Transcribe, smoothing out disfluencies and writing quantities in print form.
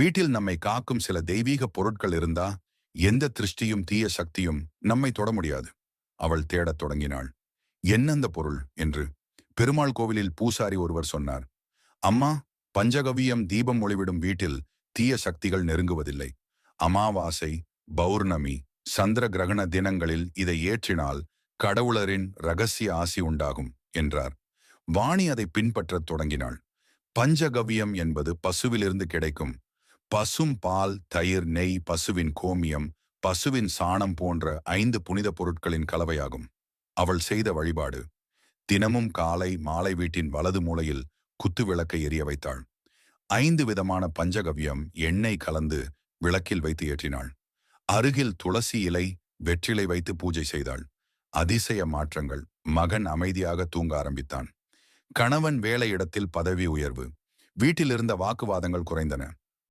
வீட்டில் நம்மை காக்கும் சில தெய்வீக பொருட்கள் இருந்தா எந்த திருஷ்டியும் தீய சக்தியும் நம்மை தொட முடியாது. அவள் தேடத் தொடங்கினாள். என்ன அந்த பொருள் என்று. பெருமாள் கோவிலில் பூசாரி ஒருவர் சொன்னார். அம்மா, பஞ்சகவியம் தீபம் ஒளிவிடும் வீட்டில் தீய சக்திகள் நெருங்குவதில்லை. அமாவாசை, பௌர்ணமி, சந்திர கிரகண தினங்களில் இதை ஏற்றினால் கடவுளரின் ரகசிய ஆசி உண்டாகும் என்றார். வாணி அதை பின்பற்றத் தொடங்கினாள். பஞ்சகவ்யம் என்பது பசுவிலிருந்து கிடைக்கும் பசும் பால், தயிர், நெய், பசுவின் கோமியம், பசுவின் சாணம் போன்ற 5 புனித பொருட்களின் கலவையாகும். அவள் செய்த வழிபாடு. தினமும் காலை மாலை வீட்டின் வலது மூலையில் குத்து விளக்கை எரிய வைத்தாள். 5 விதமான பஞ்சகவ்யம் எண்ணெய் கலந்து விளக்கில் வைத்து ஏற்றினாள். அருகில் துளசி இலை, வெற்றிலை வைத்து பூஜை செய்தாள். அதிசய மாற்றங்கள். மகன் அமைதியாக தூங்க ஆரம்பித்தான். கணவன் வேலை இடத்தில் பதவி உயர்வு. வீட்டில் இருந்த வாக்குவாதங்கள் குறைந்தன.